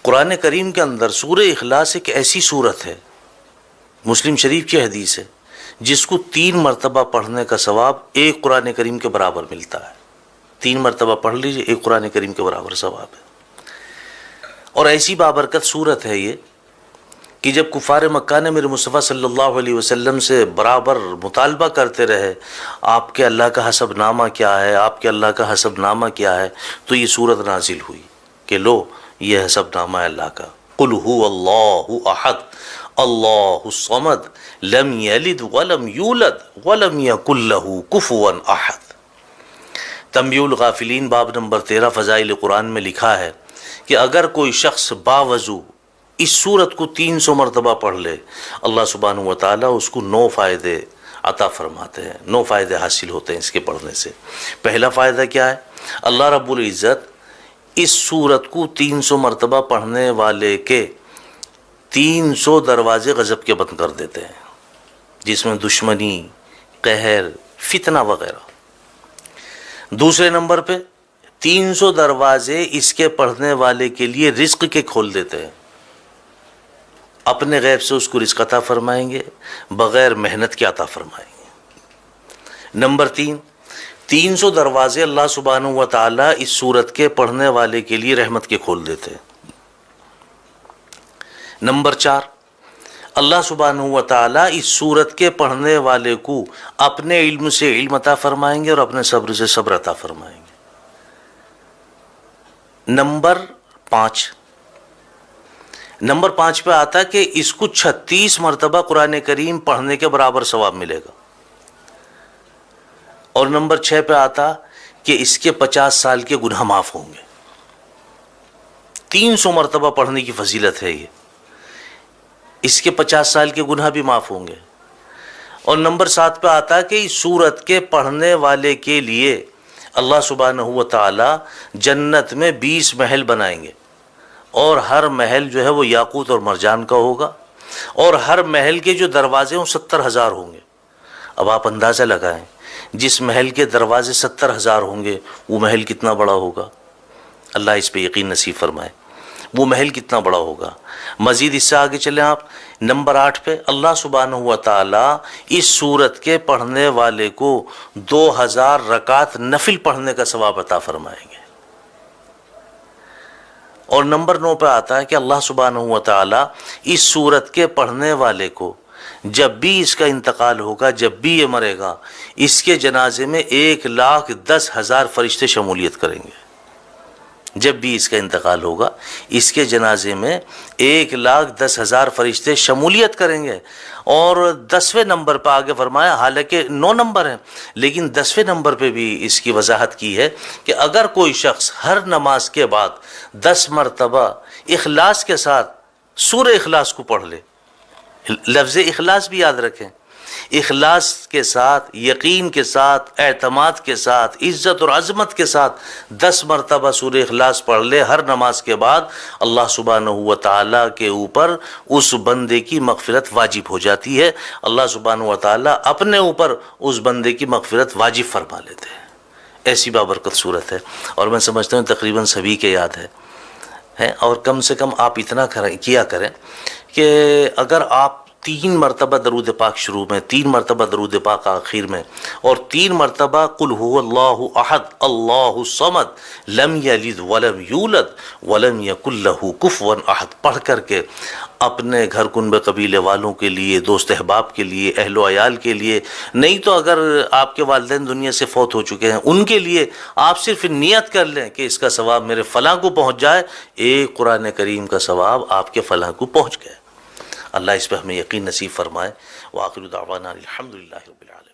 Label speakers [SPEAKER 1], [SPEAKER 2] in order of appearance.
[SPEAKER 1] قرآن کریم کے اندر سورہ اخلاص ایک ایسی سورت ہے، مسلم شریف کی حدیث ہے، جس کو 3 مرتبہ پڑھنے کا ثواب ایک قرآن کریم کے برابر ملتا ہے۔ 3 مرتبہ پڑھ لیجئے، ایک قرآن کریم کے برابر ثواب ہے۔ اور ایسی بابرکت سورت ہے یہ کہ جب کفار مکہ نے میرے مصطفیٰ صلی اللہ علیہ وسلم سے برابر مطالبہ کرتے رہے آپ کے اللہ کا حسب نامہ کیا ہے، آپ کے اللہ کا حسب نامہ کیا ہے، تو یہ سورت نازل ہوئی کہ لو یہ حسب نامہ ہے اللہ کا۔ قل هو اللہ احد اللہ الصمد لم یلد ولم یولد ولم یکن لہ کفوا احد۔ تنبیہ الغافلین باب نمبر 13 فضائل قرآن میں لکھا ہے کہ اگر کوئی شخص باوضو اس سورت کو 300 مرتبہ پڑھ لے، اللہ سبحانہ و تعالیٰ اس کو 9 فائدے عطا فرماتے ہیں، 9 فائدے حاصل ہوتے ہیں اس کے پڑھنے سے۔ پہلا فائدہ کیا ہے؟ اللہ رب العزت اس سورت کو 300 مرتبہ پڑھنے والے کے 300 دروازے غضب کے بند کر دیتے ہیں، جس میں دشمنی، قہر، فتنہ وغیرہ۔ دوسرے نمبر پہ 300 دروازے اس کے پڑھنے والے کے لیے رزق کے کھول دیتے ہیں، اپنے غیب سے اس کو رزق عطا فرمائیں گے، بغیر محنت کے عطا فرمائیں گے۔ نمبر 3، 300 دروازے اللہ سبحانہ و تعالیٰ اس سورت کے پڑھنے والے کے لیے رحمت کے کھول دیتے ہیں۔ نمبر 4، اللہ سبحانہ و تعالیٰ اس سورت کے پڑھنے والے کو اپنے علم سے علم عطا فرمائیں گے اور اپنے صبر سے صبر عطا فرمائیں گے۔ نمبر 5 پہ آتا ہے کہ اس کو 36 مرتبہ قرآن کریم پڑھنے کے برابر ثواب ملے گا۔ اور نمبر 6 پہ آتا کہ اس کے 50 سال کے گناہ معاف ہوں گے۔ 300 مرتبہ پڑھنے کی فضیلت ہے یہ، اس کے 50 سال کے گناہ بھی معاف ہوں گے۔ اور نمبر 7 پہ آتا کہ اس سورت کے پڑھنے والے کے لیے اللہ سبحانہ و تعالی جنت میں 20 محل بنائیں گے، اور ہر محل جو ہے وہ یاقوت اور مرجان کا ہوگا، اور ہر محل کے جو دروازے ہیں وہ 70,000 ہوں گے۔ اب آپ اندازہ لگائیں، جس محل کے دروازے 70,000 ہوں گے وہ محل کتنا بڑا ہوگا، اللہ اس پہ یقین نصیب فرمائے، وہ محل کتنا بڑا ہوگا۔ مزید اس سے آگے چلیں آپ، نمبر 8 پہ اللہ سبحانہ و تعالیٰ اس سورت کے پڑھنے والے کو 2000 رکعت نفل پڑھنے کا ثواب عطا فرمائیں گے۔ اور نمبر 9 پہ آتا ہے کہ اللہ سبحانہ و تعالیٰ اس سورت کے پڑھنے والے کو جب بھی اس کا انتقال ہوگا، جب بھی یہ مرے گا، اس کے جنازے میں 1,10,000 فرشتے شمولیت کریں گے۔ جب بھی اس کا انتقال ہوگا، اس کے جنازے میں 1,10,000 فرشتے شمولیت کریں گے۔ اور 10ویں نمبر پہ آگے فرمایا، حالانکہ 9 نمبر ہیں لیکن 10ویں نمبر پہ بھی اس کی وضاحت کی ہے کہ اگر کوئی شخص ہر نماز کے بعد 10 مرتبہ اخلاص کے ساتھ سورہ اخلاص کو پڑھ لے، لفظ اخلاص بھی یاد رکھیں، اخلاص کے ساتھ، یقین کے ساتھ، اعتماد کے ساتھ، عزت اور عظمت کے ساتھ 10 مرتبہ سورہ اخلاص پڑھ لے ہر نماز کے بعد، اللہ سبحانہ و تعالیٰ کے اوپر اس بندے کی مغفرت واجب ہو جاتی ہے۔ اللہ سبحانہ و تعالیٰ اپنے اوپر اس بندے کی مغفرت واجب فرما لیتے ہیں۔ ایسی بابرکت صورت ہے، اور میں سمجھتا ہوں تقریباً سبھی کے یاد ہے۔ اور کم سے کم آپ اتنا کیا کریں کہ اگر آپ 3 مرتبہ درود پاک شروع میں، 3 مرتبہ درود پاک آخر میں، اور 3 مرتبہ قل هو اللہ احد اللہ الصمد لم یلد ولم یولد ولم یکن لہ کفوا احد پڑھ کر کے اپنے گھر کنبے قبیلے والوں کے لیے، دوست احباب کے لیے، اہل و عیال کے لیے، نہیں تو اگر آپ کے والدین دنیا سے فوت ہو چکے ہیں ان کے لیے آپ صرف نیت کر لیں کہ اس کا ثواب میرے فلاں کو پہنچ جائے، ایک قرآن کریم کا ثواب آپ کے فلاں کو پہنچ گئے۔ اللہ اس پہ ہمیں یقین نصیب فرمائے۔ وآخر دعوانا الحمدللہ رب العالمین۔